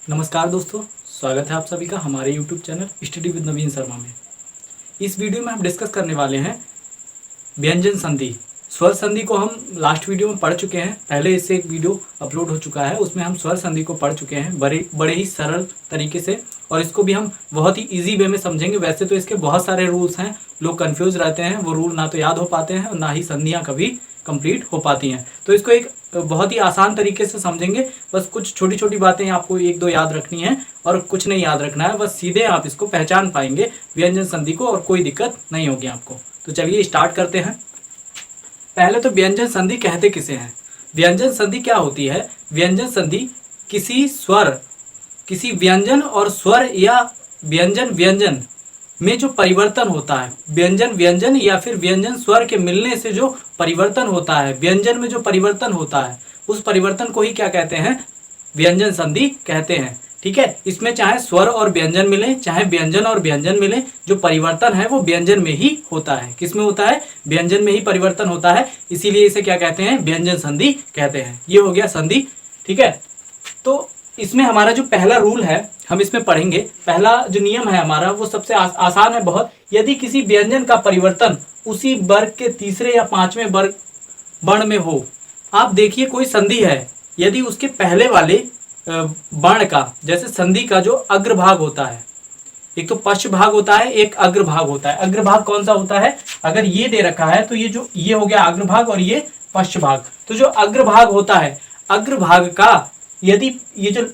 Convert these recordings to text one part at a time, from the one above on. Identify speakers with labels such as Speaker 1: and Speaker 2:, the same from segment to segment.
Speaker 1: नमस्कार दोस्तों, स्वागत है आप सभी का हमारे YouTube चैनल स्टडी विद नवीन शर्मा में। इस वीडियो में हम डिस्कस करने वाले हैं व्यंजन संधि। स्वर संधि को हम लास्ट वीडियो में पढ़ चुके हैं। पहले इससे एक वीडियो अपलोड हो चुका है, उसमें हम स्वर संधि को पढ़ चुके हैं बड़े ही सरल तरीके से, और इसको भी हम बहुत ही ईजी वे में समझेंगे। वैसे तो इसके बहुत सारे रूल्स हैं, लोग कन्फ्यूज रहते हैं, वो रूल ना तो याद हो पाते हैं और ना ही संधियाँ कभी कंप्लीट हो पाती हैं। तो इसको एक बहुत ही आसान तरीके से समझेंगे। बस कुछ छोटी छोटी बातें आपको एक दो याद रखनी है और कुछ नहीं याद रखना है, बस सीधे आप इसको पहचान पाएंगे व्यंजन संधि को और कोई दिक्कत नहीं होगी आपको। तो चलिए स्टार्ट करते हैं। पहले तो व्यंजन संधि कहते किसे हैं? व्यंजन संधि क्या होती है? व्यंजन संधि किसी स्वर, किसी व्यंजन और स्वर या व्यंजन व्यंजन में जो परिवर्तन होता है, व्यंजन व्यंजन या फिर व्यंजन स्वर के मिलने से जो परिवर्तन होता है, व्यंजन में जो परिवर्तन होता है, उस परिवर्तन को ही क्या कहते हैं? व्यंजन संधि कहते हैं। ठीक है, इसमें चाहे स्वर और व्यंजन मिले, चाहे व्यंजन और व्यंजन मिले, जो परिवर्तन है वो व्यंजन में ही होता है। किसमें होता है? व्यंजन में ही परिवर्तन होता है, इसीलिए इसे क्या कहते हैं? व्यंजन संधि कहते हैं। ये हो गया संधि। ठीक है, तो इसमें हमारा जो पहला रूल है हम इसमें पढ़ेंगे। पहला जो नियम है हमारा वो सबसे आसान है बहुत। यदि किसी व्यंजन का परिवर्तन उसी वर्ग के तीसरे या पांचवें वर्ग वर्ण में हो, आप देखिए कोई संधि है, यदि उसके पहले वाले वर्ण का, जैसे संधि का जो अग्रभाग होता है, एक तो पश्च भाग होता है, एक अग्रभाग होता है। अग्रभाग कौन सा होता है? अगर ये दे रखा है तो ये हो गया अग्रभाग और ये पश्च भाग। तो जो अग्रभाग होता है, अग्रभाग का यदि ये जो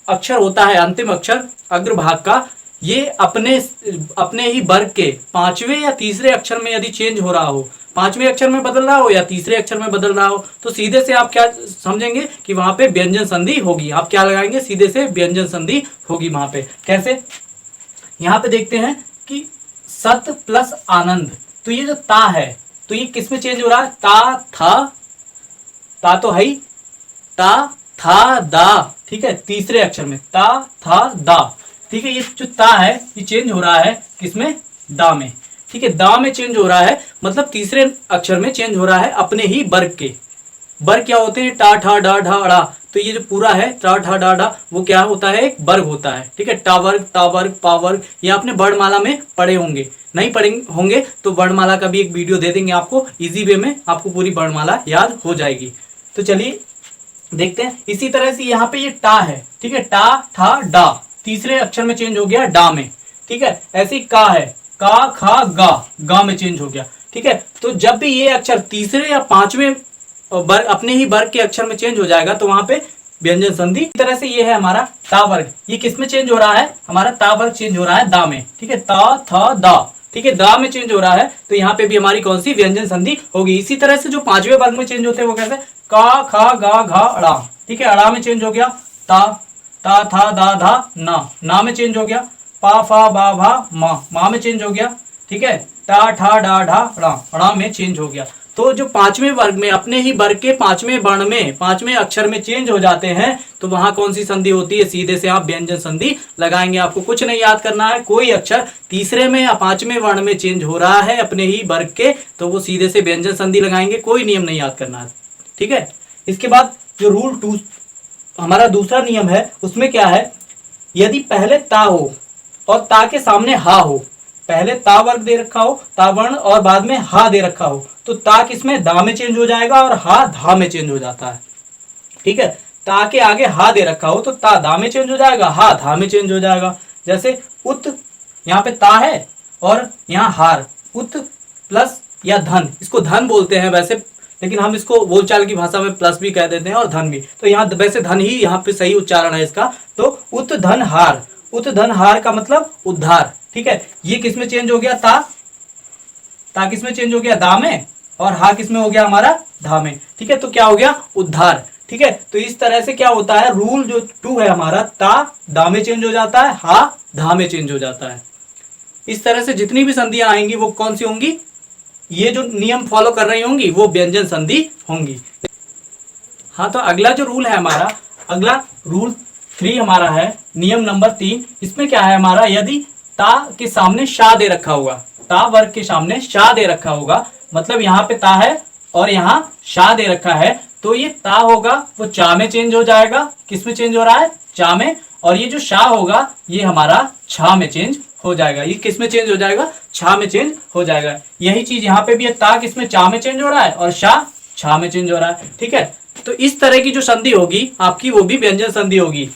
Speaker 1: अक्षर होता है, अंतिम अक्षर अग्रभाग का, ये अपने ही वर्ग के पांचवें या तीसरे अक्षर में यदि चेंज हो रहा हो, पांचवें अक्षर में बदल रहा हो या तीसरे अक्षर में बदल रहा हो, तो सीधे से आप क्या समझेंगे कि वहां पे व्यंजन संधि होगी। आप क्या लगाएंगे? सीधे से व्यंजन संधि होगी वहां पे। कैसे? यहां पे देखते हैं कि सत प्लस आनंद, तो ये जो ता है, तो ये किस में चेंज हो रहा है? ता तो है ही, ता था दा। ठीक है, तीसरे अक्षर में ता था दा। ठीक है, ये जो ता है ये चेंज हो रहा है किसमें? दा में। ठीक है, दा में चेंज हो रहा है, मतलब तीसरे अक्षर में चेंज हो रहा है अपने ही वर्ग के। वर्ग क्या होते हैं? टा ठा डा ढा अड़ा। तो ये जो पूरा है टा ठा डा डा, वो क्या होता है? एक वर्ग होता है। ठीक है, टा वर्ग, ता वर्ग, पा वर्ग, ये आपने वर्णमाला में पढ़े होंगे। नहीं पढ़े होंगे तो वर्णमाला का भी एक वीडियो दे देंगे आपको, इजी वे में आपको पूरी वर्णमाला याद हो जाएगी। तो चलिए देखते हैं। इसी तरह से यहाँ पे ये टा है। ठीक है, टा ठा डा, तीसरे अक्षर में चेंज हो गया डा में। ठीक है, ऐसे ही का है, का खा गा, गा में चेंज हो गया। ठीक है, तो जब भी ये अक्षर तीसरे या पांचवें वर्ग, अपने ही वर्ग के अक्षर में चेंज हो जाएगा तो वहां पे व्यंजन संधि। इस तरह से ये है हमारा ता वर्ग, ये किस में चेंज हो रहा है? हमारा ता वर्ग चेंज हो रहा है दा में। ठीक है, ता था दा। ठीक है, दा में चेंज हो रहा है, तो यहाँ पे भी हमारी कौन सी? व्यंजन संधि होगी। इसी तरह से जो पांचवें वर्ग में चेंज होते हैं वो कैसे? का खा गा घा अड़ा। ठीक है, अड़ा में चेंज हो गया ता, ता था दा धा ना में चेंज हो गया पा फा बा भा मा में चेंज हो गया। ठीक है, टा ठा डा ढा अड़ा में चेंज हो गया। तो जो पांचवें वर्ग में, अपने ही वर्ग के पांचवें वर्ण में, पांचवें अक्षर में चेंज हो जाते हैं, तो वहां कौन सी संधि होती है? सीधे से आप व्यंजन संधि लगाएंगे। आपको कुछ नहीं याद करना है, कोई अक्षर तीसरे में या पांचवें वर्ण में चेंज हो रहा है अपने ही वर्ग के, तो वो सीधे से व्यंजन संधि लगाएंगे। कोई नियम नहीं याद करना है। ठीक है, इसके बाद जो रूल 2 हमारा दूसरा नियम है, उसमें क्या है? यदि पहले ता हो और ता के सामने हा हो, पहले ता वर्ग दे रखा हो, ता वर्ण, और बाद में हा दे रखा हो, तो ता किसमें? दा में चेंज हो जाएगा और हा धा में चेंज हो जाता है। ठीक है, ता के आगे हा दे रखा हो तो ता दा में चेंज हो जाएगा, हा धा में चेंज हो जाएगा। जैसे उत, यहाँ पे ता है और यहाँ हार, उत प्लस या धन, इसको धन बोलते हैं वैसे, लेकिन हम इसको बोलचाल की भाषा में प्लस भी कह देते हैं और धन भी। तो यहाँ वैसे धन ही यहाँ पे सही उच्चारण है इसका। तो उत धन हार, उत धन हार का मतलब उद्धार। ठीक है, ये किस में चेंज हो गया? ता किस में चेंज हो गया? दा में, और हा किस में हो गया? हमारा धा में। ठीक है, तो क्या हो गया? उद्धार। ठीक है, तो इस तरह से क्या होता है? रूल जो 2 है हमारा, ता दा में चेंज हो जाता है, हा धा में चेंज हो जाता है। इस तरह से जितनी भी संधियां आएंगी वो कौन सी होंगी? ये जो नियम फॉलो कर रही होंगी वो व्यंजन संधि होंगी। हाँ, तो अगला जो रूल है हमारा, अगला रूल 3 हमारा है, नियम नंबर 3। इसमें क्या है हमारा? यदि ता के सामने शा दे रखा होगा, ता वर्ग के सामने शा दे रखा होगा, मतलब यहाँ पे ता है और यहाँ शा दे रखा है, तो ये ता होगा वो चा में चेंज हो जाएगा। किस में चेंज हो रहा है? चा में। और ये जो शा होगा ये हमारा छा में चेंज हो जाएगा। ये किस में चेंज हो जाएगा? छा में चेंज हो जाएगा। यही चीज यहाँ पे भी है, ता किस में? चा में चेंज हो रहा है और शा छा में चेंज हो रहा है। ठीक है, तो इस तरह की जो संधि होगी आपकी वो भी व्यंजन संधि होगी।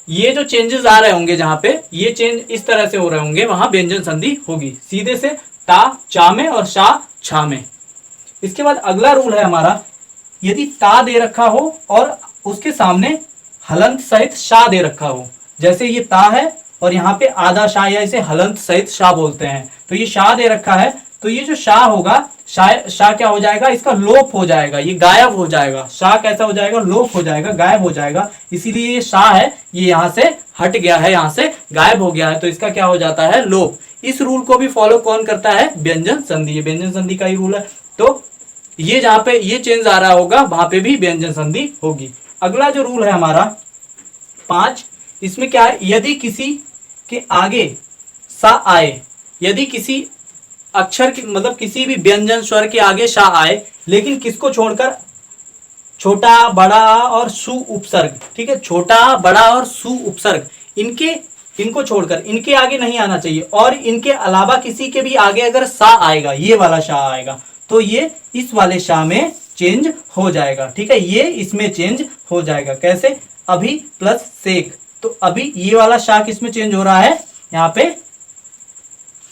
Speaker 1: ये जो चेंजेस आ रहे होंगे जहां पे ये चेंज इस तरह से हो रहे होंगे वहां व्यंजन संधि होगी, सीधे से ता चा में और शा छा में। इसके बाद अगला रूल है हमारा, यदि ता दे रखा हो और उसके सामने हलंत सहित शा दे रखा हो, जैसे ये ता है और यहाँ पे आधा शा या इसे हलंत सहित शा बोलते हैं, तो ये शा दे रखा है, तो ये जो शा होगा शा क्या हो जाएगा? इसका लोप हो जाएगा, ये गायब हो जाएगा। शा कैसा हो जाएगा? लोप हो जाएगा, गायब हो जाएगा। इसीलिए ये शा है ये यहाँ से हट गया है, यहाँ से गायब हो गया है, तो इसका क्या हो जाता है? लोप। इस रूल को भी फॉलो कौन करता है? व्यंजन संधि। ये व्यंजन संधि का ही रूल है। तो ये जहां पे ये चेंज आ रहा होगा वहां पे भी व्यंजन संधि होगी। अगला जो रूल है हमारा 5, इसमें क्या है? यदि किसी के आगे सा आए, यदि किसी अक्षर की मतलब किसी भी व्यंजन स्वर के आगे शा आए, लेकिन किसको छोड़कर? छोटा बड़ा और सु उपसर्ग। ठीक है, छोटा बड़ा और सु उपसर्ग इनको छोड़कर इनके आगे नहीं आना चाहिए। और इनके अलावा किसी के भी आगे अगर सा आएगा, ये वाला शा आएगा, तो ये इस वाले शा में चेंज हो जाएगा। ठीक है, ये इसमें चेंज हो जाएगा। कैसे? अभी प्लस सेक, तो अभी ये वाला शा किस में चेंज हो रहा है? यहाँ पे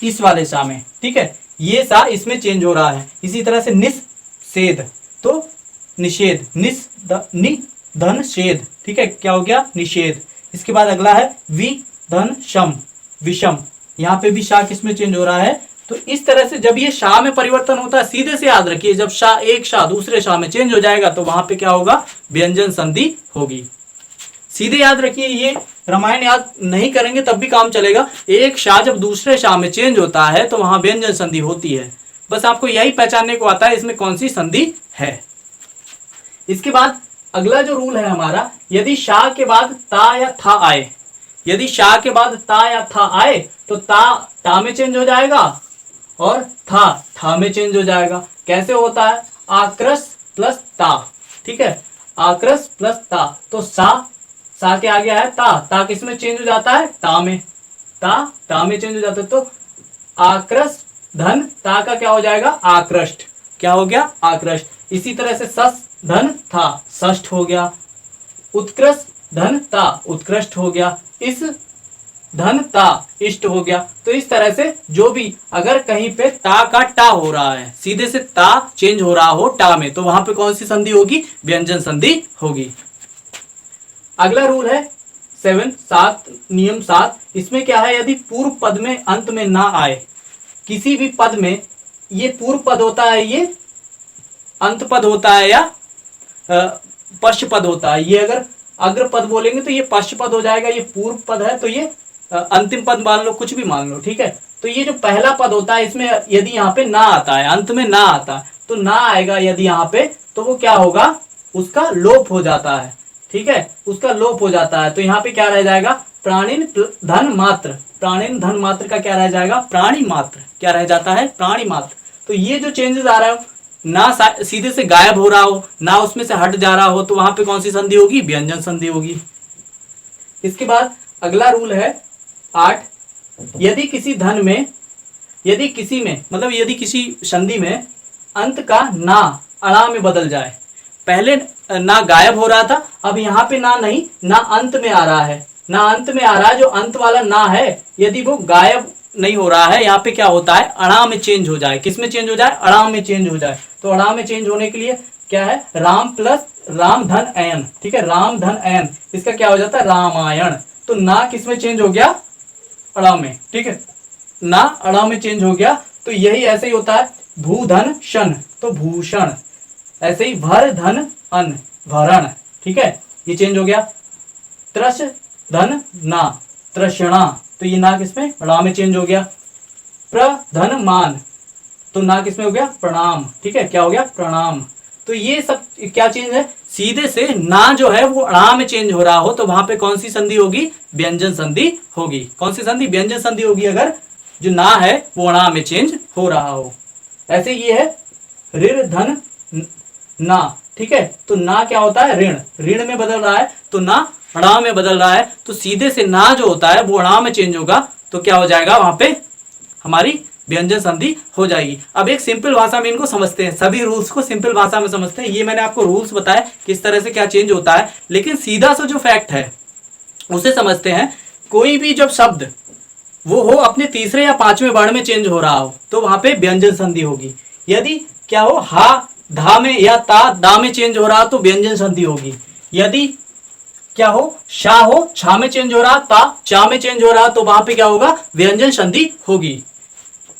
Speaker 1: इस वाले शा में। ठीक है, ये शा इसमें चेंज हो रहा है। इसी तरह से निषेध, तो निषेध धन शेद। ठीक है, क्या हो गया? निषेध। इसके बाद अगला है वि धन शम, विषम। यहाँ पे भी शा किस में चेंज हो रहा है? तो इस तरह से जब ये शा में परिवर्तन होता है, सीधे से याद रखिए, जब शा एक शा दूसरे शा में चेंज हो जाएगा तो वहां पे क्या होगा? व्यंजन संधि होगी। सीधे याद रखिए, ये रामायण याद नहीं करेंगे तब भी काम चलेगा। एक शा जब दूसरे शा में चेंज होता है तो वहां व्यंजन संधि होती है। बस आपको यही पहचानने को आता है इसमें कौन सी संधि है। इसके बाद अगला जो रूल है हमारा, यदि शा के बाद ता या था आए, यदि शा के बाद ता या था आए तो ता में चेंज हो जाएगा और था में चेंज हो जाएगा। कैसे होता है? आक्रस प्लस ता। ठीक है, आक्रस प्लस ता, तो सा के आगे है ता किस में चेंज हो जाता है? ता में। ता में चेंज हो जाता है, तो आक्रस धन ता का क्या हो जाएगा? आकृष्ट। क्या हो गया? आकृष्ट। इसी तरह से सस धन था, षष्ठ हो गया। उत्कृष्ट धन ता, उत्कृष्ट हो गया। इस धन ता, इष्ट हो गया। तो इस तरह से जो भी अगर कहीं पे ता का टा हो रहा है, सीधे से ता चेंज हो रहा हो टा में, तो वहां पे कौन सी संधि होगी? व्यंजन संधि होगी। अगला रूल है 7 नियम 7। इसमें क्या है? यदि पूर्व पद में अंत में ना आए, किसी भी पद में, ये पूर्व पद होता है, ये अंत पद होता है या पश्च पद होता है। ये अगर अग्र पद बोलेंगे तो ये पश्च पद हो जाएगा, ये पूर्व पद है तो ये अंतिम पद मान लो, कुछ भी मान लो। ठीक है, तो ये जो पहला पद होता है इसमें यदि यहाँ पे ना आता है, अंत में ना आता है, तो ना आएगा यदि यहाँ पे, तो वो क्या होगा? उसका लोप हो जाता है। ठीक है, उसका लोप हो जाता है। तो यहाँ पे क्या रह जाएगा? प्राणिन धन मात्र। प्राणिन धन मात्र का क्या रह जाएगा? प्राणी मात्र। क्या रह जाता है? प्राणी मात्र। तो ये जो चेंजेस आ रहा है, ना सीधे से गायब हो रहा हो, ना उसमें से हट जा रहा हो, तो वहां पे कौन सी संधि होगी? व्यंजन संधि होगी। इसके बाद अगला रूल है 8। यदि किसी धन में, यदि किसी में मतलब यदि किसी संधि में अंत का ना अणा में बदल जाए, पहले ना गायब हो रहा था, अब यहाँ पे ना नहीं, ना अंत में आ रहा है, ना अंत में आ रहा है, जो अंत वाला ना है यदि वो गायब नहीं हो रहा है, यहाँ पे क्या होता है? अणा में चेंज हो जाए। किस में चेंज हो जाए? अणा में चेंज हो जाए। तो अणा में चेंज होने के लिए क्या है? राम प्लस राम धन अयन। ठीक है, राम धन अयन, इसका क्या हो जाता है? रामायण। तो ना किस में चेंज हो गया? अणा में। ठीक है, ना अणा में चेंज हो गया। तो यही ऐसे ही होता है। भू धन शन, तो भूषण। ऐसे ही भर धन अन, भरण। ठीक है, ये चेंज हो गया। त्रस धन ना, तृष्णा, तो ये ना किसमें? णा में चेंज हो गया। प्रधन मान, तो ना किसमें हो गया? प्रणाम। ठीक है, क्या हो गया? प्रणाम। तो ये सब क्या चेंज है? सीधे से ना जो है वो णा में चेंज हो रहा हो, तो वहां पे कौन सी संधि होगी? व्यंजन संधि होगी। कौन सी संधि? व्यंजन संधि होगी, अगर जो ना है वो णा में चेंज हो रहा हो। ऐसे ये है ऋर धन ना। ठीक है। तो ना क्या होता है, ऋण, ऋण में बदल रहा है, तो ना णा में बदल रहा है, तो सीधे से ना जो होता है वो णा में चेंज होगा, तो क्या हो जाएगा, वहां पे हमारी व्यंजन संधि हो जाएगी। अब एक सिंपल भाषा में इनको समझते हैं, सभी रूल्स को सिंपल भाषा में समझते हैं। ये मैंने आपको रूल्स बताया किस तरह से क्या चेंज होता है, लेकिन सीधा सा जो फैक्ट है उसे समझते हैं। कोई भी जब शब्द वो हो अपने तीसरे या पांचवें वर्ण में चेंज हो रहा हो तो वहां पे व्यंजन संधि होगी। यदि क्या हो, हा धा में या ता दा में चेंज हो रहा तो व्यंजन संधि होगी। यदि क्या हो, शा हो छा में चेंज हो रहा, ता चा में चेंज हो रहा, तो वहां पे क्या होगा, व्यंजन संधि होगी।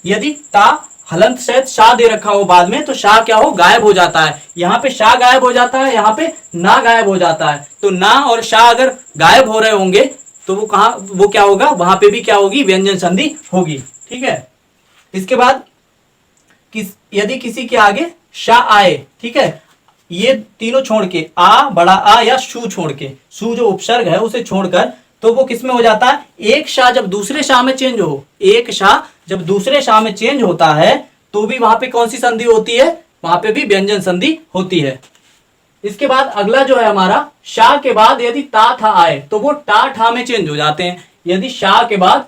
Speaker 1: यदि ता हलंत सहित शाह दे रखा हो बाद में, तो शाह क्या हो, गायब हो जाता है। यहाँ पे शाह गायब हो जाता है, यहाँ पे ना गायब हो जाता है। तो ना और शाह अगर गायब हो रहे होंगे तो वो कहा, वो क्या होगा, वहां पे भी क्या होगी, व्यंजन संधि होगी। ठीक है। इसके बाद यदि किसी के आगे शाह आए, ठीक है, ये तीनों छोड़ के, आ बड़ा आ या शू छोड़ के, शू जो उपसर्ग है उसे छोड़कर, तो वो किसमें हो जाता है, एक शाह जब दूसरे शाह में चेंज हो, एक शाह जब दूसरे शाह में चेंज होता है तो भी वहां पे कौन सी संधि होती है, वहां पे भी व्यंजन संधि होती है। इसके बाद अगला जो है हमारा, शाह के बाद यदि ता था आए तो वो टा ठा में चेंज हो जाते हैं। यदि शाह के बाद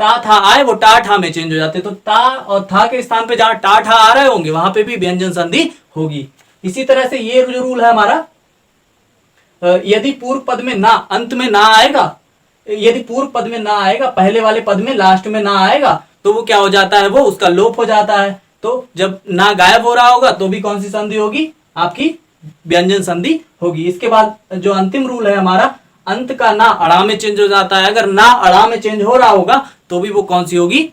Speaker 1: ता था आए वो टा ठा में चेंज हो जाते हैं। तो ता और था के स्थान पे जहां टा ठा आ रहे होंगे वहां पे भी व्यंजन संधि होगी। इसी तरह से ये जो रूल है हमारा, यदि पूर्व पद में ना, अंत में ना आएगा, यदि पूर्व पद में ना आएगा, पहले वाले पद में लास्ट में ना आएगा, तो वो क्या हो जाता है, वो उसका लोप हो जाता है। तो जब ना गायब हो रहा होगा तो भी कौन सी संधि होगी, आपकी व्यंजन संधि होगी। इसके बाद जो अंतिम रूल है हमारा, अंत का ना अड़ा में चेंज हो जाता है। अगर ना अड़ा में चेंज हो रहा होगा तो भी वो कौन सी होगी,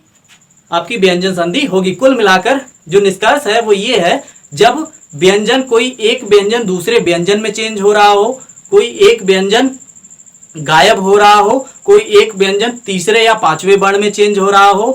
Speaker 1: आपकी व्यंजन संधि होगी। कुल मिलाकर जो निष्कर्ष है वो ये है, जब व्यंजन, कोई एक व्यंजन दूसरे व्यंजन में चेंज हो रहा हो, कोई एक व्यंजन गायब हो रहा हो, कोई एक व्यंजन तीसरे या पांचवें वर्ण में चेंज हो रहा हो,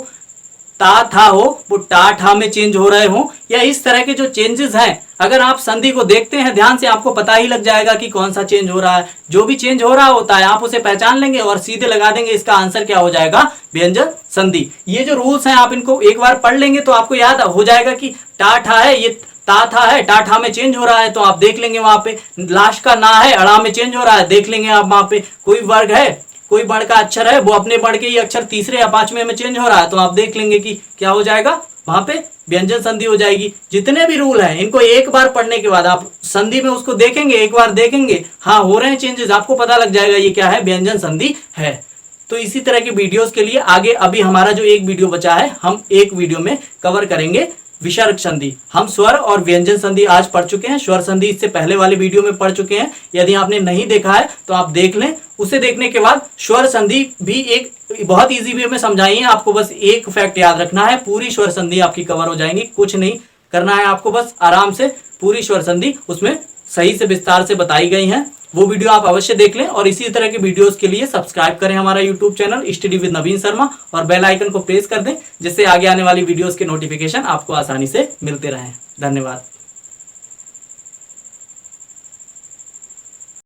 Speaker 1: ता था हो वो टा ठा में चेंज हो रहे हो, या इस तरह के जो चेंजेस हैं, अगर आप संधि को देखते हैं ध्यान से आपको पता ही लग जाएगा कि कौन सा चेंज हो रहा है। जो भी चेंज हो रहा होता है आप उसे पहचान लेंगे और सीधे लगा देंगे, इसका आंसर क्या हो जाएगा, व्यंजन संधि। ये जो रूल्स हैं आप इनको एक बार पढ़ लेंगे तो आपको याद हो जाएगा कि टा ठा है, ये ता था है, टा ठा में चेंज हो रहा है, तो आप देख लेंगे वहां पे। लास्ट का ना है, अड़ा में चेंज हो रहा है, देख लेंगे आप वहां पे। कोई वर्ग है, कोई वर्ण का अक्षर है, वो अपने वर्ण के ही अक्षर तीसरे या पांचवें में चेंज हो रहा है, तो आप देख लेंगे कि क्या हो जाएगा, वहां पे व्यंजन संधि हो जाएगी। जितने भी रूल हैं इनको एक बार पढ़ने के बाद आप संधि में उसको देखेंगे, एक बार देखेंगे, हाँ हो रहे हैं चेंजेस, आपको पता लग जाएगा ये क्या है, व्यंजन संधि है। तो इसी तरह के वीडियोस के लिए आगे अभी हमारा जो एक वीडियो बचा है, हम एक वीडियो में कवर करेंगे विसर्ग संधि। हम स्वर और व्यंजन संधि आज पढ़ चुके हैं, स्वर संधि इससे पहले वाले वीडियो में पढ़ चुके हैं। यदि आपने नहीं देखा है तो आप देख लें। उसे देखने के बाद स्वर संधि भी एक बहुत इजी वे में समझाई है, आपको बस एक फैक्ट याद रखना है, पूरी स्वर संधि आपकी कवर हो जाएंगी। कुछ नहीं करना है आपको, बस आराम से पूरी स्वर संधि उसमें सही से विस्तार से बताई गई है। वो वीडियो आप अवश्य देख लें और इसी तरह के वीडियोस के लिए सब्सक्राइब करें हमारा यूट्यूब चैनल स्टडी विद नवीन शर्मा और बेल आइकन को प्रेस कर दें, जिससे आगे आने वाली वीडियोस के नोटिफिकेशन आपको आसानी से मिलते रहें। धन्यवाद।